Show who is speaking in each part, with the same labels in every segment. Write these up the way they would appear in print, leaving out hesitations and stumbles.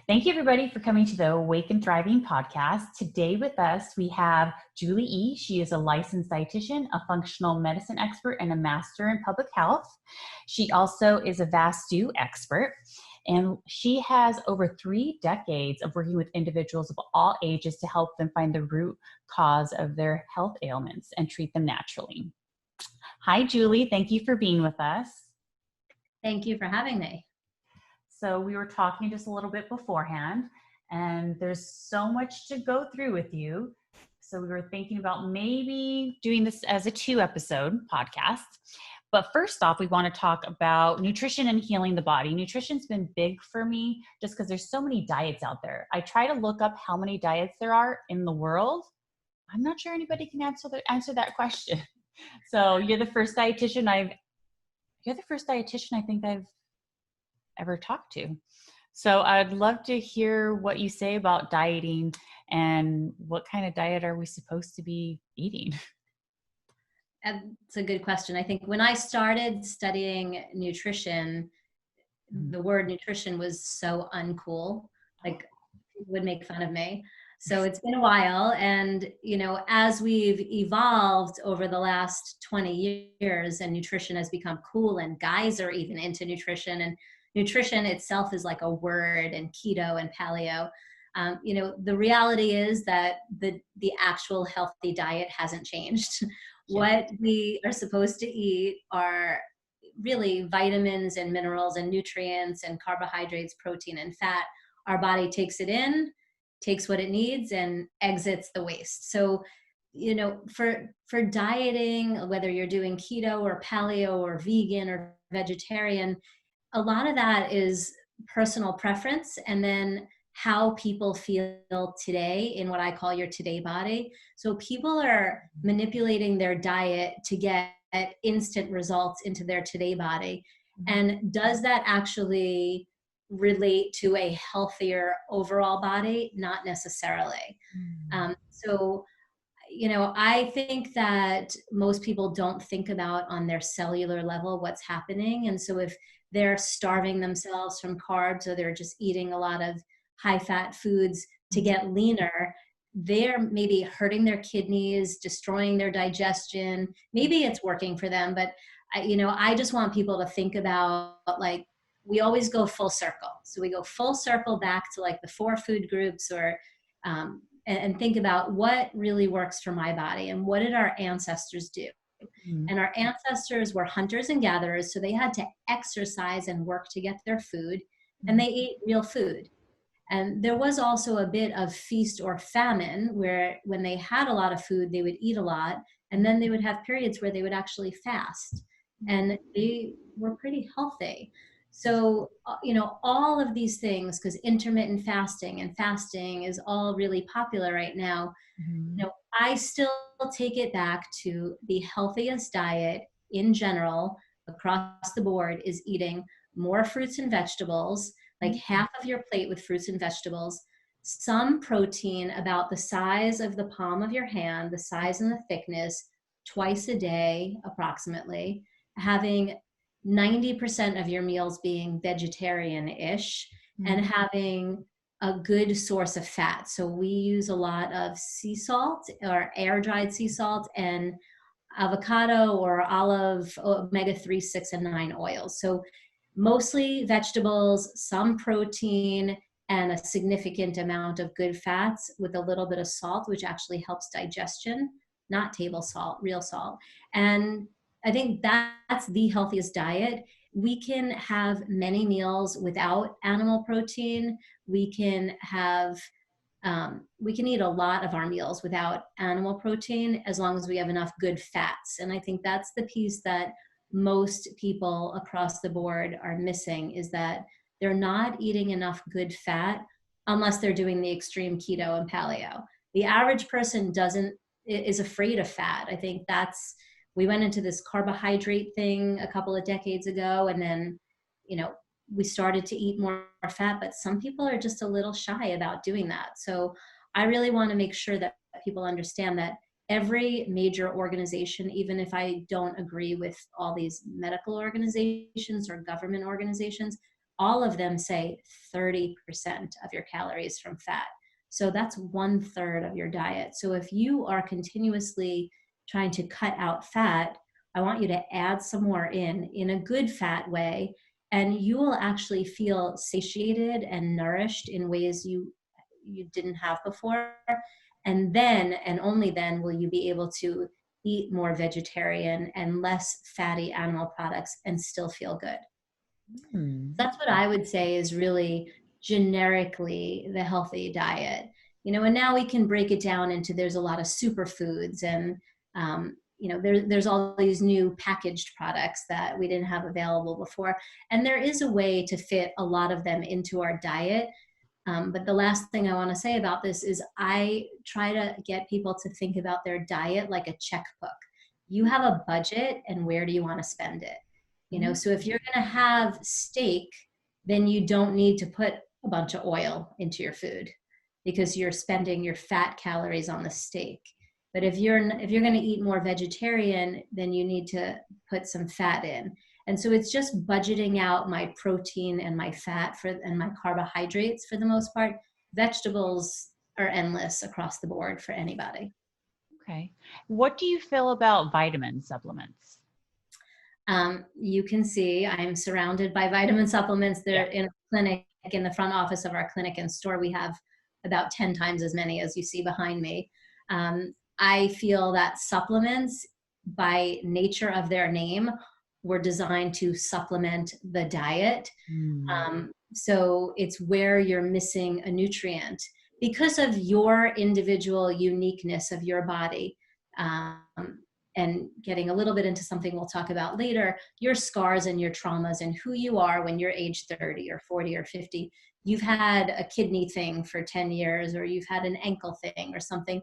Speaker 1: Thank you, everybody, for coming to the Awake and Thriving podcast. Today with us, we have Julie E. She is a licensed dietitian, a functional medicine expert, and a master in public health. She also is a VASTU expert, and she has over 3 decades of working with individuals of all ages to help them find the root cause of their health ailments and treat them naturally. Hi, Julie. Thank you for being with us.
Speaker 2: Thank you for having me.
Speaker 1: So we were talking just a little bit beforehand, and there's so much to go through with you. So we were thinking about maybe doing this as a 2-episode podcast. But first off, we want to talk about nutrition and healing the body. Nutrition's been big for me just because there's so many diets out there. I try to look up how many diets there are in the world. I'm not sure anybody can answer that question. So you're the first dietitian I think I've ever talked to. So I'd love to hear what you say about dieting and what kind of diet are we supposed to be eating?
Speaker 2: That's a good question. I think when I started studying nutrition, the word nutrition was so uncool. Like, people would make fun of me. So it's been a while. And, as we've evolved over the last 20 years and nutrition has become cool and guys are even into nutrition, and nutrition itself is like a word, and keto and paleo. The reality is that the actual healthy diet hasn't changed. What we are supposed to eat are really vitamins and minerals and nutrients and carbohydrates, protein and fat. Our body takes it in, takes what it needs, and exits the waste. So, for dieting, whether you're doing keto or paleo or vegan or vegetarian, a lot of that is personal preference, and then how people feel today in what I call your today body. So people are manipulating their diet to get instant results into their today body. And does that actually relate to a healthier overall body? Not necessarily. So I think that most people don't think about on their cellular level what's happening. And so if they're starving themselves from carbs, or they're just eating a lot of high-fat foods to get leaner, they're maybe hurting their kidneys, destroying their digestion. Maybe it's working for them, but I just want people to think about, like, we always go full circle. So we go full circle back to like the 4 food groups, or and think about what really works for my body and what did our ancestors do. And our ancestors were hunters and gatherers, so they had to exercise and work to get their food, and they ate real food. And there was also a bit of feast or famine, where when they had a lot of food, they would eat a lot, and then they would have periods where they would actually fast, and they were pretty healthy. So, all of these things, because intermittent fasting and fasting is all really popular right now, I still take it back to the healthiest diet in general across the board is eating more fruits and vegetables, like half of your plate with fruits and vegetables, some protein about the size of the palm of your hand, the size and the thickness, twice a day approximately, having 90% of your meals being vegetarian-ish, and having a good source of fat. So we use a lot of sea salt or air-dried sea salt, and avocado or olive, omega-3, 6, and 9 oils. So mostly vegetables, some protein, and a significant amount of good fats with a little bit of salt, which actually helps digestion, not table salt, real salt. And I think that's the healthiest diet. We can have many meals without animal protein. We can eat a lot of our meals without animal protein, as long as we have enough good fats. And I think that's the piece that most people across the board are missing, is that they're not eating enough good fat unless they're doing the extreme keto and paleo. The average person is afraid of fat. I think we went into this carbohydrate thing a couple of decades ago, and then, we started to eat more fat, but some people are just a little shy about doing that. So I really want to make sure that people understand that every major organization, even if I don't agree with all these medical organizations or government organizations, all of them say 30% of your calories from fat. So that's 1/3 of your diet. So if you are continuously trying to cut out fat, I want you to add some more in a good fat way, and you will actually feel satiated and nourished in ways you didn't have before. And then, and only then, will you be able to eat more vegetarian and less fatty animal products and still feel good. That's what I would say is really generically the healthy diet. And now we can break it down into, there's a lot of superfoods, and there's all these new packaged products that we didn't have available before. And there is a way to fit a lot of them into our diet. But the last thing I want to say about this is I try to get people to think about their diet like a checkbook. You have a budget, and where do you want to spend it? So if you're going to have steak, then you don't need to put a bunch of oil into your food because you're spending your fat calories on the steak. But if you're going to eat more vegetarian, then you need to put some fat in. And so it's just budgeting out my protein and my fat and my carbohydrates for the most part. Vegetables are endless across the board for anybody.
Speaker 1: Okay. What do you feel about vitamin supplements?
Speaker 2: You can see I'm surrounded by vitamin supplements. They're in a clinic, in the front office of our clinic and store. We have about 10 times as many as you see behind me. I feel that supplements, by nature of their name, were designed to supplement the diet. So it's where you're missing a nutrient because of your individual uniqueness of your body. And getting a little bit into something we'll talk about later, your scars and your traumas and who you are when you're age 30 or 40 or 50. You've had a kidney thing for 10 years, or you've had an ankle thing or something.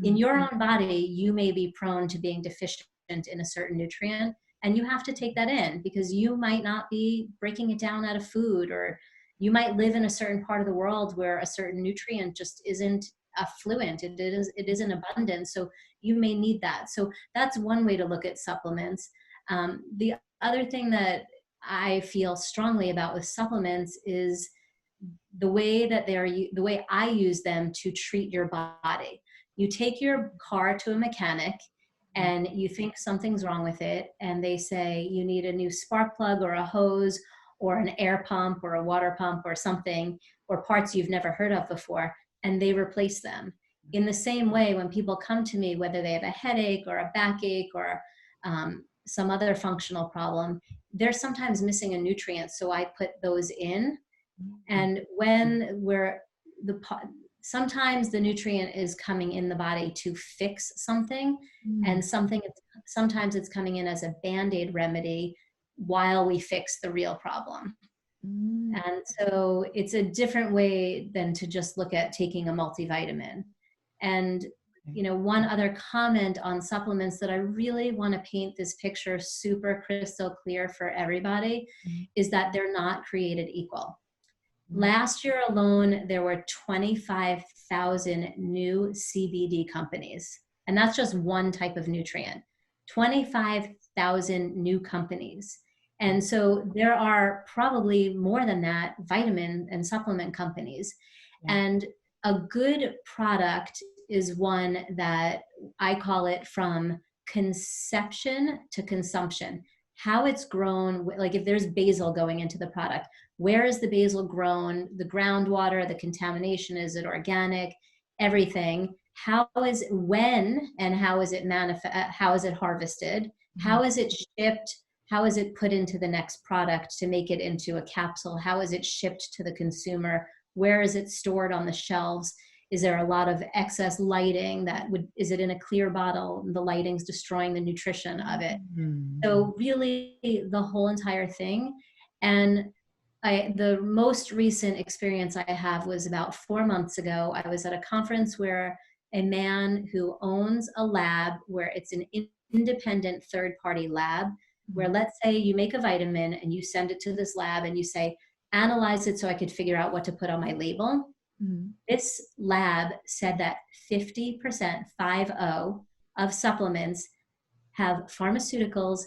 Speaker 2: In your own body, you may be prone to being deficient in a certain nutrient, and you have to take that in because you might not be breaking it down out of food, or you might live in a certain part of the world where a certain nutrient just isn't affluent. It is in abundance. So you may need that. So that's one way to look at supplements. The other thing that I feel strongly about with supplements is the way I use them to treat your body. You take your car to a mechanic and you think something's wrong with it, and they say you need a new spark plug or a hose or an air pump or a water pump or something, or parts you've never heard of before, and they replace them. In the same way, when people come to me, whether they have a headache or a backache or some other functional problem, they're sometimes missing a nutrient, so I put those in. And sometimes the nutrient is coming in the body to fix something, and sometimes it's coming in as a Band-Aid remedy while we fix the real problem. And so it's a different way than to just look at taking a multivitamin. And one other comment on supplements that I really want to paint this picture super crystal clear for everybody is that they're not created equal. Last year alone, there were 25,000 new CBD companies, and that's just one type of nutrient. 25,000 new companies. And so there are probably more than that vitamin and supplement companies. And a good product is one that I call it from conception to consumption. How it's grown, like if there's basil going into the product, where is the basil grown, the groundwater, the contamination, is it organic, everything. When and how is it harvested? How is it shipped? How is it put into the next product to make it into a capsule? How is it shipped to the consumer? Where is it stored on the shelves? Is there a lot of excess lighting is it in a clear bottle? The lighting's destroying the nutrition of it. So really the whole entire thing. And the most recent experience I have was about 4 months ago. I was at a conference where a man who owns a lab, where it's an independent third-party lab, where let's say you make a vitamin and you send it to this lab and you say, analyze it so I could figure out what to put on my label. This lab said that 50%, 50, of supplements have pharmaceuticals,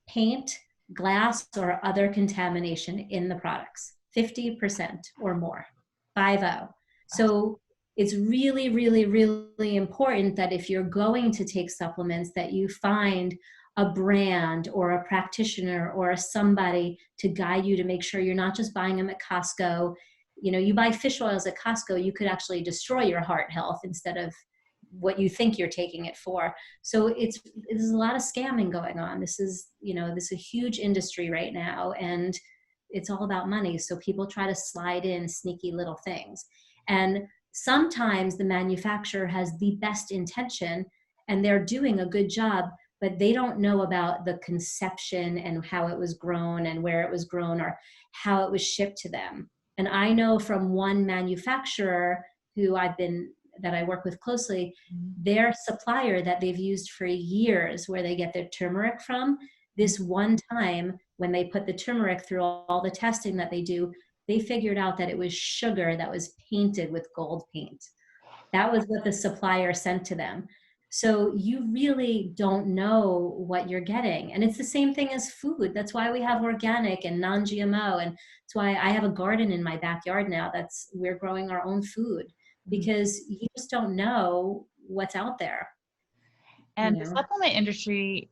Speaker 2: paint, glass, or other contamination in the products. 50% or more, 50. So it's really, really, really important that if you're going to take supplements, that you find a brand or a practitioner or somebody to guide you to make sure you're not just buying them at Costco. You know, you buy fish oils at Costco, you could actually destroy your heart health instead of what you think you're taking it for. So there's a lot of scamming going on. This is a huge industry right now, and it's all about money. So people try to slide in sneaky little things. And sometimes the manufacturer has the best intention and they're doing a good job, but they don't know about the conception and how it was grown and where it was grown or how it was shipped to them. And I know from one manufacturer that I work with closely, their supplier that they've used for years, where they get their turmeric from, this one time when they put the turmeric through all the testing that they do, they figured out that it was sugar that was painted with gold paint. That was what the supplier sent to them. So you really don't know what you're getting. And it's the same thing as food. That's why we have organic and non-GMO. And that's why I have a garden in my backyard now. We're growing our own food, because you just don't know what's out there.
Speaker 1: And the supplement industry,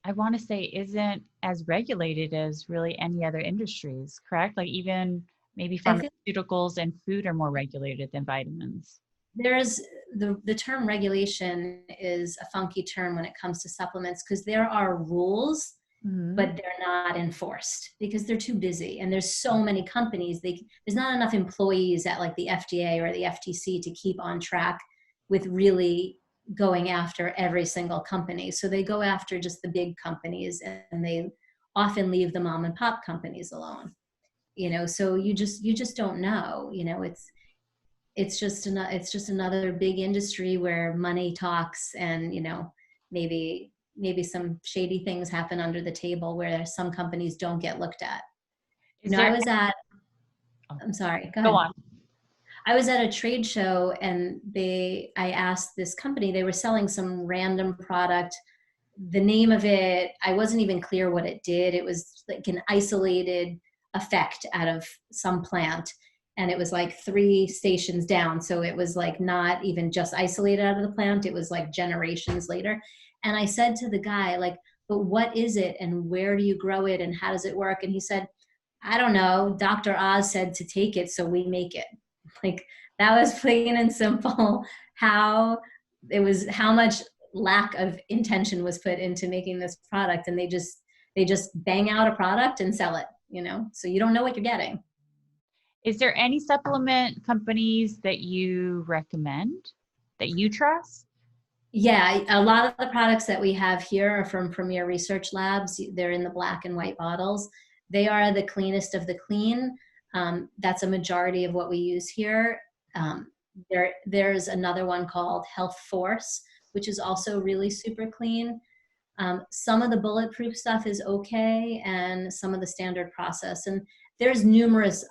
Speaker 1: I want to say, isn't as regulated as really any other industries, correct? Like even maybe pharmaceuticals and food are more regulated than vitamins.
Speaker 2: There's the term regulation is a funky term when it comes to supplements, because there are rules, but they're not enforced because they're too busy. And there's so many companies, there's not enough employees at like the FDA or the FTC to keep on track with really going after every single company. So they go after just the big companies, and they often leave the mom and pop companies alone. So you just don't know. It's just another big industry where money talks, and maybe some shady things happen under the table where some companies don't get looked at. I'm sorry, go on. I was at a trade show, and I asked this company, they were selling some random product. The name of it, I wasn't even clear what it did. It was like an isolated effect out of some plant. And it was like 3 stations down. So it was like not even just isolated out of the plant. It was like generations later. And I said to the guy, like, but what is it and where do you grow it and how does it work? And he said, I don't know. Dr. Oz said to take it, so we make it. Like, that was plain and simple how much lack of intention was put into making this product. And they just bang out a product and sell it, so you don't know what you're getting.
Speaker 1: Is there any supplement companies that you recommend, that you trust?
Speaker 2: Yeah, a lot of the products that we have here are from Premier Research Labs. They're in the black and white bottles. They are the cleanest of the clean. That's a majority of what we use here. There's another one called Health Force, which is also really super clean. Some of the bulletproof stuff is okay, and some of the standard process. And there's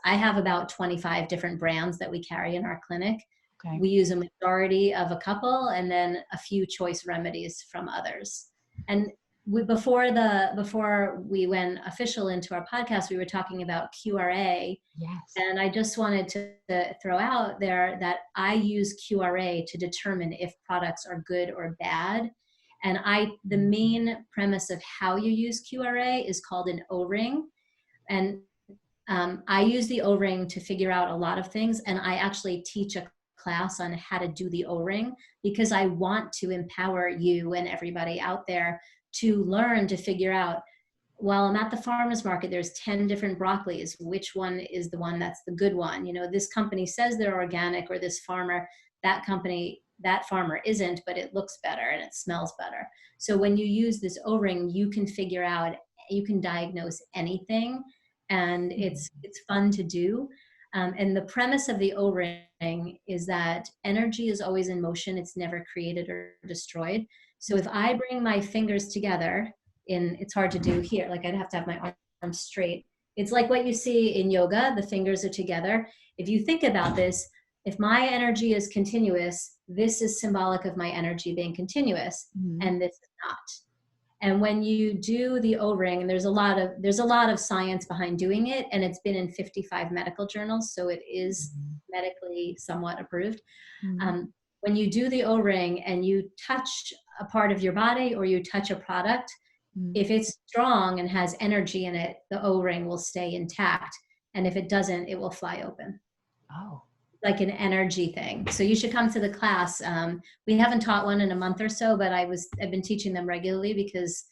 Speaker 2: I have about 25 different brands that we carry in our clinic. Okay. We use a majority of a couple, and then a few choice remedies from others. And before we went official into our podcast, we were talking about QRA.
Speaker 1: Yes.
Speaker 2: And I just wanted to throw out there that I use QRA to determine if products are good or bad. And the main premise of how you use QRA is called an O-ring. And I use the O-ring to figure out a lot of things. And I actually teach a class on how to do the O-ring, because I want to empower you and everybody out there to learn to figure out, while I'm at the farmer's market, there's 10 different broccolis. Which one is the one that's the good one? This company says they're organic, or this farmer, that farmer isn't, but it looks better and it smells better. So when you use this O-ring, you can figure out, you can diagnose anything, and it's fun to do. And the premise of the O-ring is that energy is always in motion. It's never created or destroyed. So if I bring my fingers together, it's hard to do here, like I'd have to have my arms straight. It's like what you see in yoga, the fingers are together. If you think about this, if my energy is continuous, this is symbolic of my energy being continuous, and this is not. And when you do the O-ring, and there's a lot of science behind doing it, and it's been in 55 medical journals, so it is medically somewhat approved.
Speaker 1: Mm-hmm.
Speaker 2: When you do the O-ring and you touch a part of your body or you touch a product, if it's strong and has energy in it, the O-ring will stay intact. And if it doesn't, it will fly open.
Speaker 1: Oh.
Speaker 2: Like an energy thing. So you should come to the class. We haven't taught one in a month or so, but I've been teaching them regularly because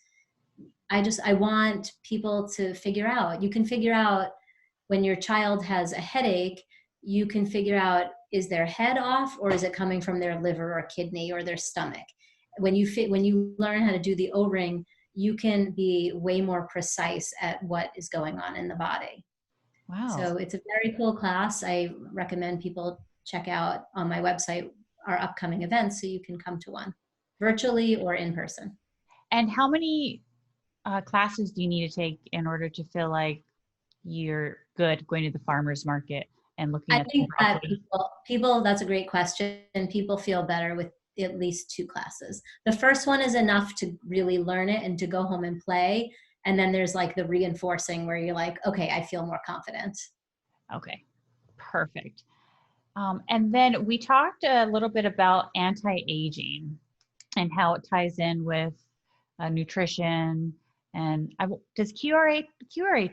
Speaker 2: I want people to figure out. You can figure out when your child has a headache, you can figure out, is their head off or is it coming from their liver or kidney or their stomach? When you learn how to do the O-ring, you can be way more precise at what is going on in the body.
Speaker 1: Wow.
Speaker 2: So it's a very cool class. I recommend people check out on my website our upcoming events so you can come to one, virtually or in person.
Speaker 1: And how many classes do you need to take in order to feel like you're good going to the farmer's market and looking
Speaker 2: I
Speaker 1: at
Speaker 2: think that
Speaker 1: broccoli?
Speaker 2: people, that's a great question. People feel better with at least 2 classes. The first one is enough to really learn it and to go home and play. And then there's like the reinforcing where you're like, okay, I feel more confident.
Speaker 1: Okay, perfect. And then we talked a little bit about anti-aging and how it ties in with nutrition. And does QRA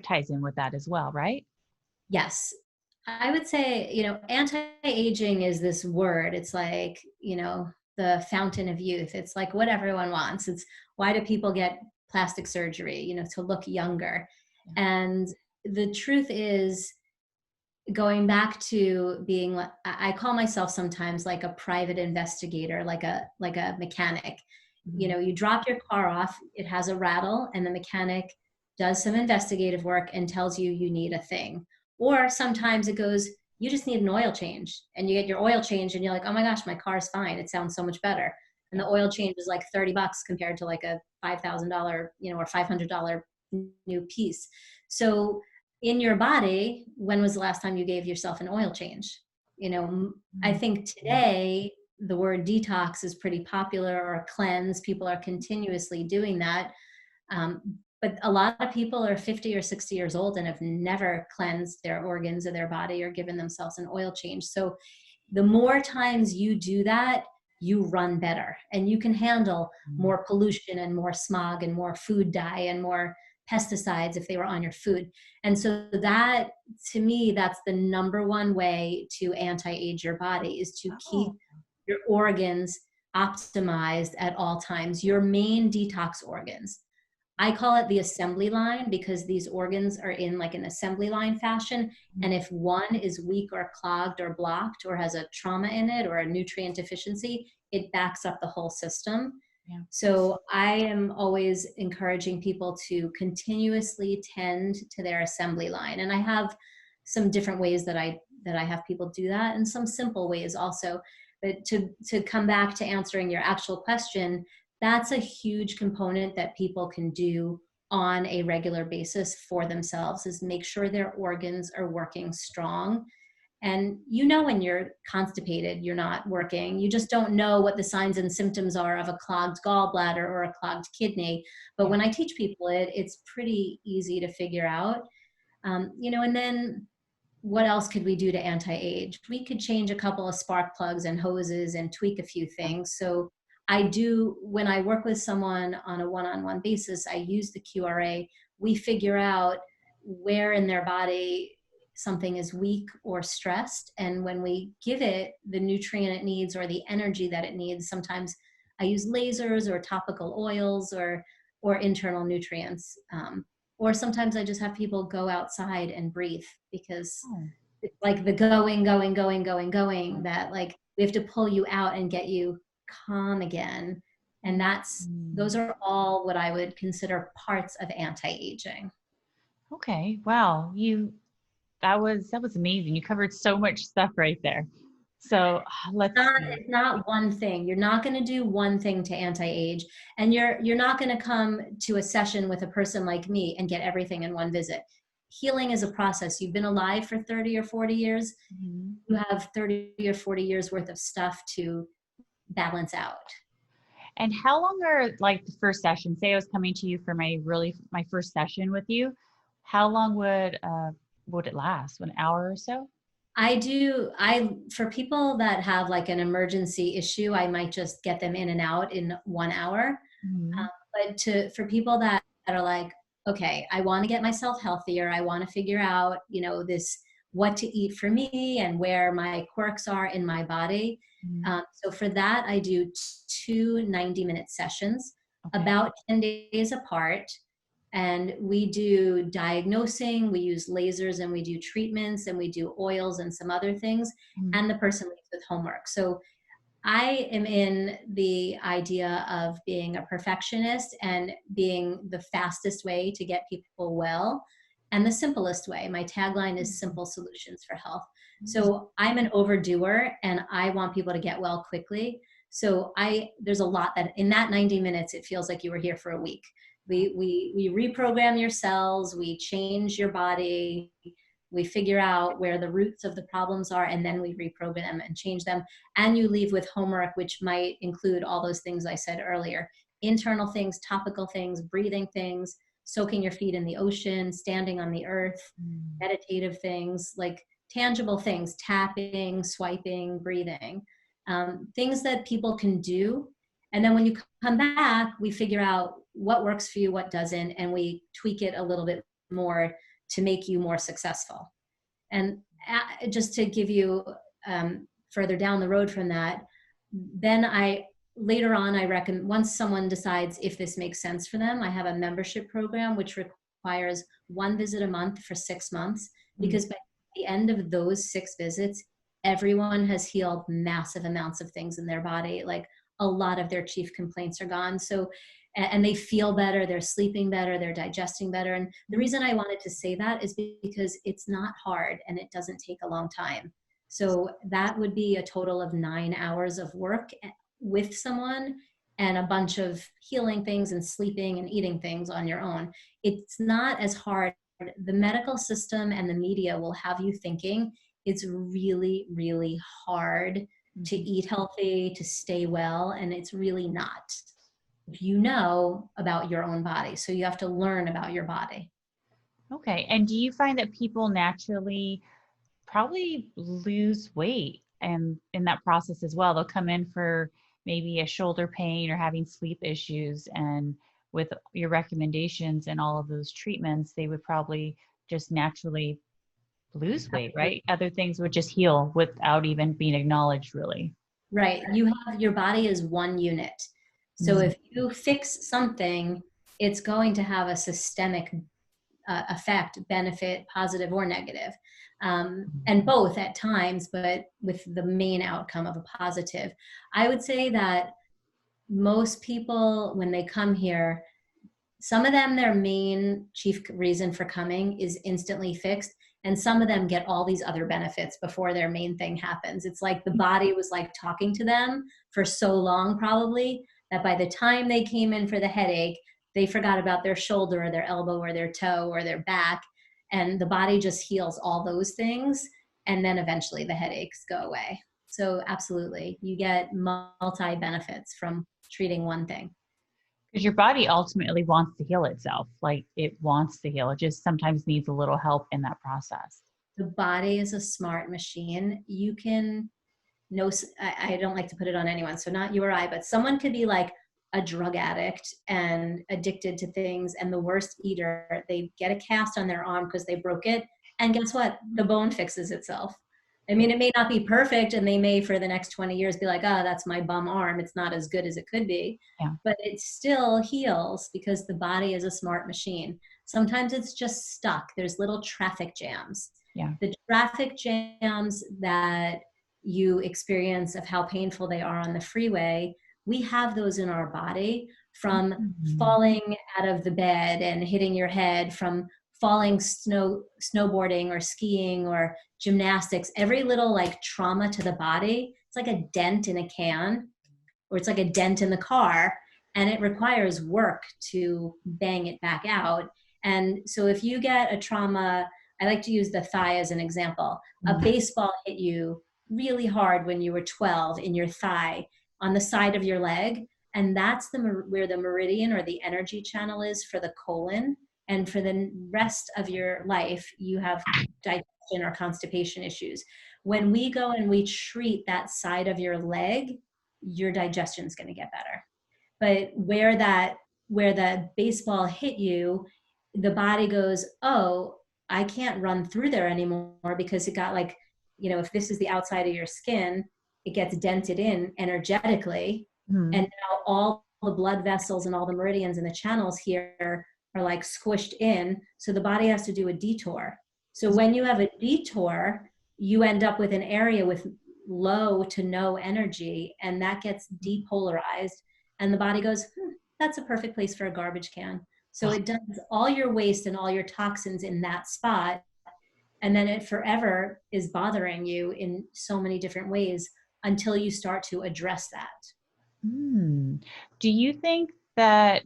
Speaker 1: ties in with that as well, right?
Speaker 2: Yes. I would say, anti-aging is this word. It's like, the fountain of youth. It's like what everyone wants. It's why do people get plastic surgery, to look younger?
Speaker 1: Yeah.
Speaker 2: And the truth is, going back to being, I call myself sometimes like a private investigator, like a mechanic.
Speaker 1: Mm-hmm.
Speaker 2: You drop your car off, it has a rattle, and the mechanic does some investigative work and tells you you need a thing. Or sometimes it goes, you just need an oil change, and you get your oil change and you're like, oh my gosh, my car's fine. It sounds so much better. And the oil change is like $30 compared to like a $5,000, or $500 new piece. So in your body, when was the last time you gave yourself an oil change? I think today the word detox is pretty popular, or cleanse. People are continuously doing that. But a lot of people are 50 or 60 years old and have never cleansed their organs or their body or given themselves an oil change. So the more times you do that, you run better and you can handle more pollution and more smog and more food dye and more pesticides if they were on your food. And so that, to me, that's the number one way to anti-age your body, is to keep your organs optimized at all times, your main detox organs. I call it the assembly line because these organs are in like an assembly line fashion. And if one is weak or clogged or blocked or has a trauma in it or a nutrient deficiency, it backs up the whole system. Yeah. So I am always encouraging people to continuously tend to their assembly line. And I have some different ways that I have people do that, and some simple ways also. But to come back to answering your actual question, that's a huge component that people can do on a regular basis for themselves, is make sure their organs are working strong. And when you're constipated, you're not working. You just don't know what the signs and symptoms are of a clogged gallbladder or a clogged kidney. But when I teach people it's pretty easy to figure out. And then what else could we do to anti-age? We could change a couple of spark plugs and hoses and tweak a few things. So when I work with someone on a one-on-one basis, I use the QRA. We figure out where in their body something is weak or stressed. And when we give it the nutrient it needs or the energy that it needs, sometimes I use lasers or topical oils or internal nutrients. Or sometimes I just have people go outside and breathe, because it's like the going, that like we have to pull you out and get you calm again. And those are all what I would consider parts of anti-aging.
Speaker 1: Okay. Wow. That was amazing. You covered so much stuff right there. So
Speaker 2: It's not one thing. You're not going to do one thing to anti-age, and you're not going to come to a session with a person like me and get everything in one visit. Healing is a process. You've been alive for 30 or 40 years. You have 30 or 40 years worth of stuff to balance out.
Speaker 1: And how long are like the first session? Say I was coming to you for my first session with you. How long would it last? An hour or so?
Speaker 2: For people that have like an emergency issue, I might just get them in and out in 1 hour.
Speaker 1: Mm-hmm.
Speaker 2: For people that are like, okay, I want to get myself healthier. I want to figure out, what to eat for me and where my quirks are in my body.
Speaker 1: Mm-hmm.
Speaker 2: So for that, I do two 90-minute sessions,
Speaker 1: Okay.
Speaker 2: about 10 days apart. And we do diagnosing, we use lasers, and we do treatments, and we do oils and some other things.
Speaker 1: Mm-hmm.
Speaker 2: And the person leaves with homework. So I am in the idea of being a perfectionist and being the fastest way to get people well and the simplest way. My tagline is simple solutions for health. So I'm an overdoer and I want people to get well quickly. So there's a lot that in that 90 minutes, it feels like you were here for a week. We reprogram your cells, we change your body, we figure out where the roots of the problems are, and then we reprogram and change them. And you leave with homework, which might include all those things I said earlier: internal things, topical things, breathing things, soaking your feet in the ocean, standing on the earth, meditative things, like tangible things, tapping, swiping, breathing, things that people can do. And then when you come back, we figure out what works for you, what doesn't, and we tweak it a little bit more to make you more successful. And just to give you further down the road from that, then later on, I reckon once someone decides if this makes sense for them, I have a membership program which requires one visit a month for 6 months, because by the end of those 6 visits, everyone has healed massive amounts of things in their body. Like a lot of their chief complaints are gone. So, and they feel better, they're sleeping better, they're digesting better. And the reason I wanted to say that is because it's not hard and it doesn't take a long time. So that would be a total of 9 hours of work with someone and a bunch of healing things and sleeping and eating things on your own. It's not as hard. The medical system and the media will have you thinking it's really, really hard to eat healthy, to stay well, and it's really not. You know about your own body, so you have to learn about your body.
Speaker 1: Okay. And do you find that people naturally probably lose weight and in that process as well? They'll come in for maybe a shoulder pain or having sleep issues, and with your recommendations and all of those treatments, they would probably just naturally lose weight, right? Other things would just heal without even being acknowledged, really.
Speaker 2: Right. Your body is one unit. So if you fix something, it's going to have a systemic effect, benefit, positive or negative, and both at times, but with the main outcome of a positive. I would say that most people, when they come here, some of them, their main chief reason for coming is instantly fixed. And some of them get all these other benefits before their main thing happens. It's like the body was like talking to them for so long, probably, that by the time they came in for the headache, they forgot about their shoulder or their elbow or their toe or their back. And the body just heals all those things. And then eventually the headaches go away. So absolutely, you get multi benefits from treating one thing.
Speaker 1: Because your body ultimately wants to heal itself. Like it wants to heal. It just sometimes needs a little help in that process.
Speaker 2: The body is a smart machine. You can know, I don't like to put it on anyone, so not you or I, but someone could be like a drug addict and addicted to things and the worst eater. They get a cast on their arm because they broke it. And guess what? The bone fixes itself. I mean, it may not be perfect, and they may for the next 20 years be like, oh, that's my bum arm. It's not as good as it could be,
Speaker 1: Yeah.
Speaker 2: but it still heals because the body is a smart machine. Sometimes it's just stuck. There's little traffic jams.
Speaker 1: Yeah.
Speaker 2: The traffic jams that you experience of how painful they are on the freeway, we have those in our body from falling out of the bed and hitting your head, from falling snowboarding or skiing or gymnastics. Every little like trauma to the body, it's like a dent in a can, or it's like a dent in the car, and it requires work to bang it back out. And so if you get a trauma, I like to use the thigh as an example. A baseball hit you really hard when you were 12 in your thigh on the side of your leg, And that's where the meridian or the energy channel is for the colon. And for the rest of your life, you have digestion or constipation issues. When we go and we treat that side of your leg, your digestion is going to get better. But where the baseball hit you, the body goes, oh, I can't run through there anymore because it got like, if this is the outside of your skin, it gets dented in energetically.
Speaker 1: Mm-hmm.
Speaker 2: And now all the blood vessels and all the meridians and the channels here are like squished in. So the body has to do a detour. So when you have a detour, you end up with an area with low to no energy, and that gets depolarized. And the body goes, that's a perfect place for a garbage can. So it does all your waste and all your toxins in that spot. And then it forever is bothering you in so many different ways until you start to address that.
Speaker 1: Do you think that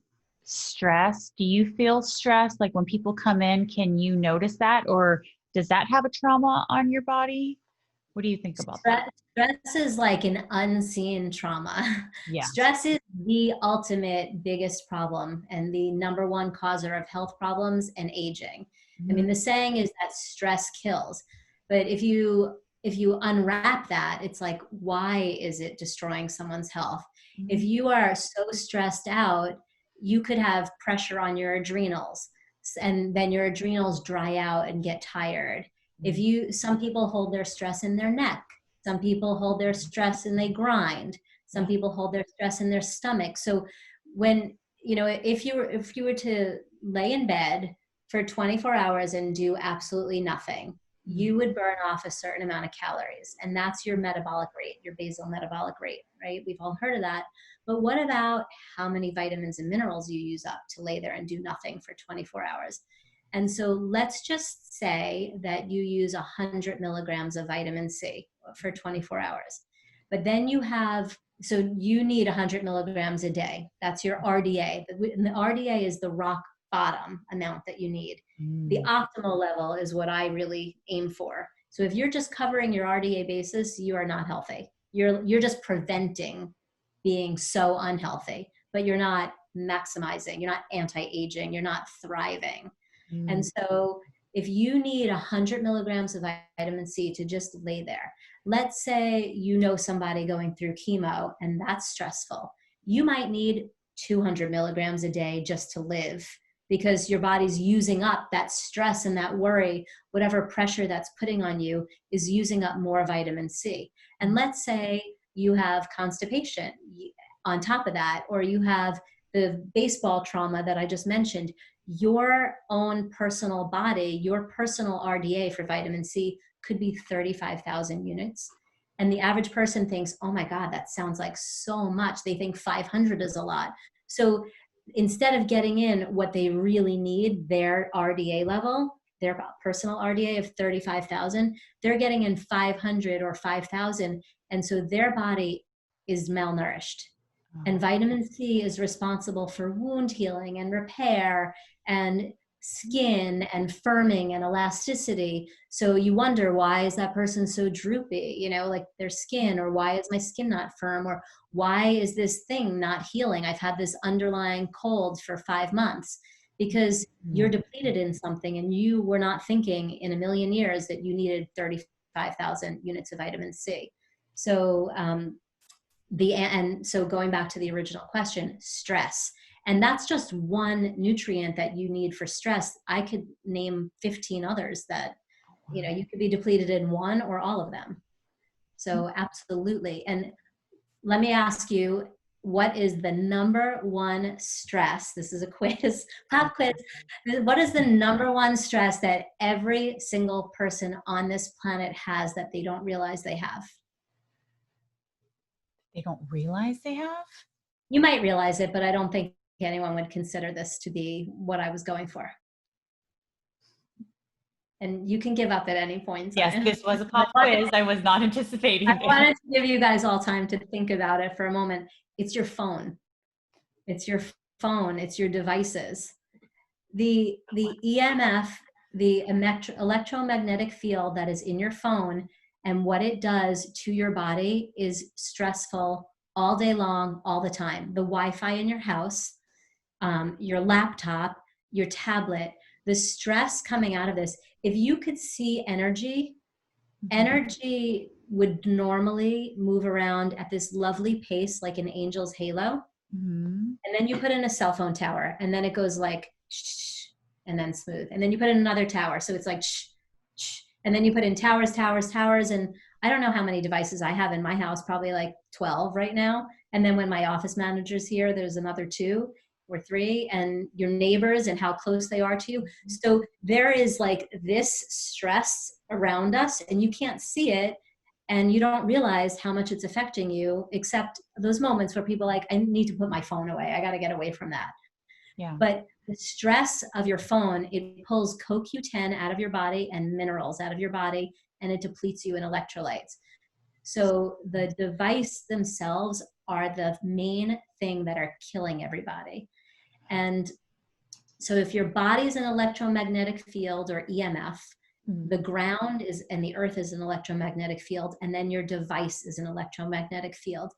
Speaker 1: do you feel stress? Like when people come in, can you notice that? Or does that have a trauma on your body? What do you think about that?
Speaker 2: Stress is like an unseen trauma.
Speaker 1: Yeah.
Speaker 2: Stress is the ultimate biggest problem and the number one causer of health problems and aging. I mean, the saying is that stress kills. But if you unwrap that, it's like, why is it destroying someone's health? If you are so stressed out, you could have pressure on your adrenals, and then your adrenals dry out and get tired. Some people hold their stress in their neck. Some people hold their stress and they grind. Some people hold their stress in their stomach. So when, if you were to lay in bed for 24 hours and do absolutely nothing, you would burn off a certain amount of calories. And that's your metabolic rate, your basal metabolic rate, right? We've all heard of that. But what about how many vitamins and minerals you use up to lay there and do nothing for 24 hours? And so let's just say that you use 100 milligrams of vitamin C for 24 hours. But then you need 100 milligrams a day. That's your RDA. And the RDA is the rock bottom amount that you need. The optimal level is what I really aim for. So if you're just covering your RDA basis, you are not healthy. You're just preventing being so unhealthy, but you're not maximizing, you're not anti-aging, you're not thriving. And so if you need 100 milligrams of vitamin C to just lay there, let's say somebody going through chemo and that's stressful, you might need 200 milligrams a day just to live, because your body's using up that stress and that worry, whatever pressure that's putting on you is using up more vitamin C. And let's say you have constipation on top of that, or you have the baseball trauma that I just mentioned. Your own personal body, your personal RDA for vitamin C could be 35,000 units. And the average person thinks, oh my God, that sounds like so much. They think 500 is a lot. So instead of getting in what they really need, their RDA level, their personal RDA of 35,000, they're getting in 500 or 5,000. And so their body is malnourished. And vitamin C is responsible for wound healing and repair and skin and firming and elasticity. So you wonder, why is that person so droopy, like their skin, or why is my skin not firm, or why is this thing not healing? I've had this underlying cold for 5 months, because you're depleted in something and you were not thinking in a million years that you needed 35,000 units of vitamin C. So, so going back to the original question, stress. And that's just one nutrient that you need for stress. I could name 15 others that, you could be depleted in one or all of them. So absolutely. And let me ask you, what is the number one stress? This is a quiz, pop quiz. What is the number one stress that every single person on this planet has that they don't realize they have?
Speaker 1: They don't realize they have?
Speaker 2: You might realize it, but I don't think anyone would consider this to be what I was going for. And you can give up at any point.
Speaker 1: Yes, this was a pop quiz. I was not anticipating
Speaker 2: I wanted to give you guys all time to think about it for a moment. It's your phone. It's your phone. It's your devices. The EMF, the electromagnetic field that is in your phone, and what it does to your body is stressful all day long, all the time. The Wi-Fi in your house, your laptop, your tablet, the stress coming out of this. If you could see energy, energy would normally move around at this lovely pace, like an angel's halo.
Speaker 1: Mm-hmm.
Speaker 2: And then you put in a cell phone tower, and then it goes like, shh, and then smooth. And then you put in another tower. So it's like, shh, shh. And then you put in towers, towers, towers. And I don't know how many devices I have in my house, probably like 12 right now. And then when my office manager's here, there's another 2 or 3, and your neighbors and how close they are to you. So there is like this stress around us, and you can't see it. And you don't realize how much it's affecting you, except those moments where people are like, I need to put my phone away. I got to get away from that.
Speaker 1: Yeah.
Speaker 2: But the stress of your phone, it pulls CoQ10 out of your body and minerals out of your body, and it depletes you in electrolytes. So the device themselves are the main thing that are killing everybody. And so if your body's an electromagnetic field, or EMF, the ground is, and the earth is an electromagnetic field, and then your device is an electromagnetic field.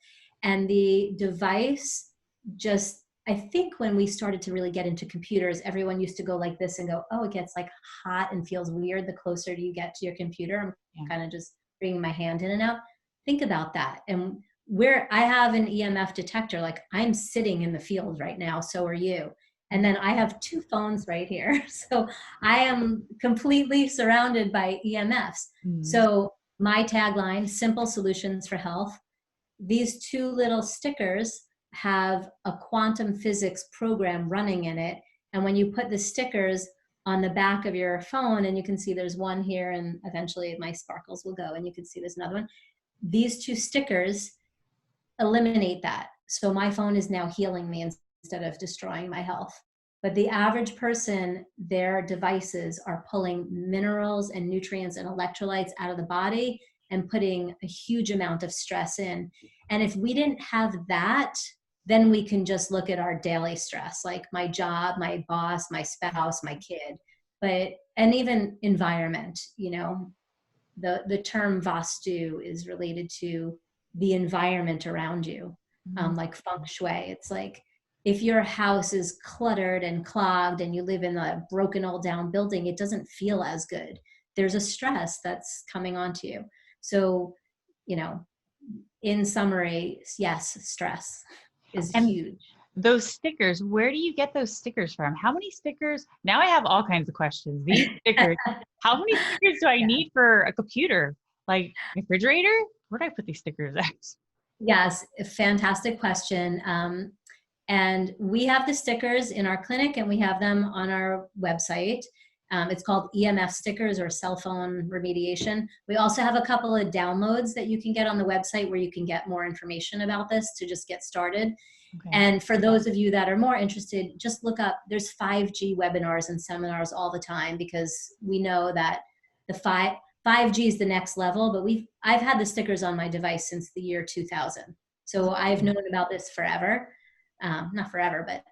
Speaker 2: And the device just, I think when we started to really get into computers, everyone used to go like this and go, oh, it gets like hot and feels weird the closer you get to your computer. I'm kind of just bringing my hand in and out. Think about that. And where I have an EMF detector, like I'm sitting in the field right now, so are you. And then I have 2 phones right here. So I am completely surrounded by EMFs. So my tagline, simple solutions for health. These 2 little stickers have a quantum physics program running in it. And when you put the stickers on the back of your phone, and you can see there's one here, and eventually my sparkles will go, and you can see there's another one. These 2 stickers eliminate that. So my phone is now healing me instead of destroying my health. But the average person, their devices are pulling minerals and nutrients and electrolytes out of the body and putting a huge amount of stress in. And if we didn't have that, then we can just look at our daily stress, like my job, my boss, my spouse, my kid, and even environment. The term vastu is related to the environment around you, like feng shui. It's like, if your house is cluttered and clogged and you live in a broken old down building, it doesn't feel as good. There's a stress that's coming onto you. So, in summary, yes, stress is huge.
Speaker 1: Those stickers, where do you get those stickers from? How many stickers? Now I have all kinds of questions. These stickers, how many stickers do I need for a computer? Like refrigerator? Where do I put these stickers at?
Speaker 2: Yes, a fantastic question. And we have the stickers in our clinic, and we have them on our website. It's called EMF stickers, or cell phone remediation. We also have a couple of downloads that you can get on the website where you can get more information about this to just get started. Okay. And for those of you that are more interested, just look up, there's 5G webinars and seminars all the time, because we know that the 5G is the next level, but I've had the stickers on my device since the year 2000. So I've known about this forever. Not forever, but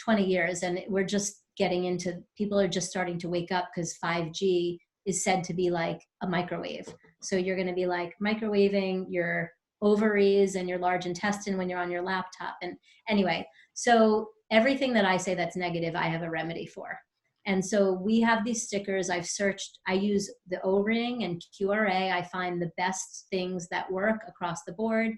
Speaker 2: 20 years. And we're just getting into, people are just starting to wake up, because 5G is said to be like a microwave. So you're going to be like microwaving your ovaries and your large intestine when you're on your laptop. And anyway, so everything that I say that's negative, I have a remedy for. And so we have these stickers. I've searched, I use the O-ring and QRA. I find the best things that work across the board,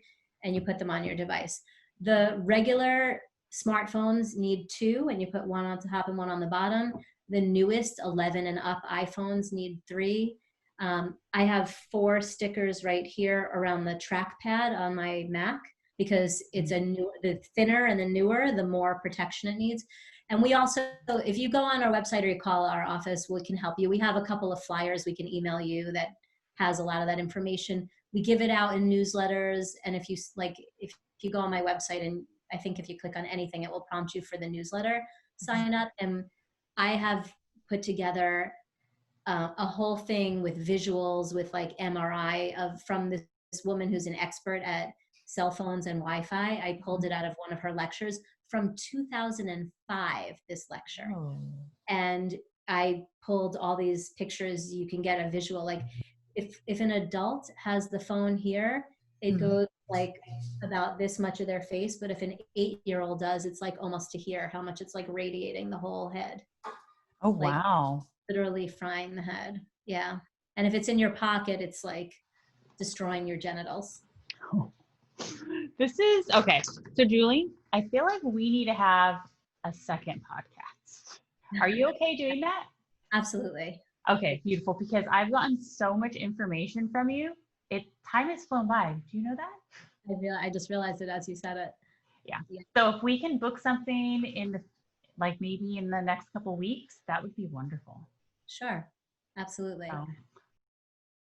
Speaker 2: and you put them on your device. The regular smartphones need 2, and you put one on top and one on the bottom. The newest 11 and up iPhones need 3. I have 4 stickers right here around the trackpad on my Mac, because it's the thinner and the newer, the more protection it needs. And we also, if you go on our website or you call our office, we can help you. We have a couple of flyers we can email you that has a lot of that information. We give it out in newsletters. And if you go on my website, and I think if you click on anything, it will prompt you for the newsletter sign up. And I have put together a whole thing with visuals, with like MRI from this woman who's an expert at cell phones and Wi-Fi. I pulled it out of one of her lectures from 2005, this lecture. And I pulled all these pictures. You can get a visual, like if an adult has the phone here, it goes like about this much of their face, but if an 8-year-old does, it's like almost to here how much it's like radiating the whole head,
Speaker 1: Oh,
Speaker 2: like
Speaker 1: wow.
Speaker 2: literally frying the head. Yeah. And if it's in your pocket, it's like destroying your genitals.
Speaker 1: This is okay. So, Julie, I feel like we need to have a second podcast. Are you okay doing that?
Speaker 2: Absolutely.
Speaker 1: Okay, beautiful. Because I've gotten so much information from you. Time has flown by. Do you know that?
Speaker 2: I just realized it as you said it.
Speaker 1: Yeah.
Speaker 2: Yeah.
Speaker 1: So if we can book something like maybe in the next couple weeks, that would be wonderful.
Speaker 2: Sure. Absolutely.
Speaker 1: So,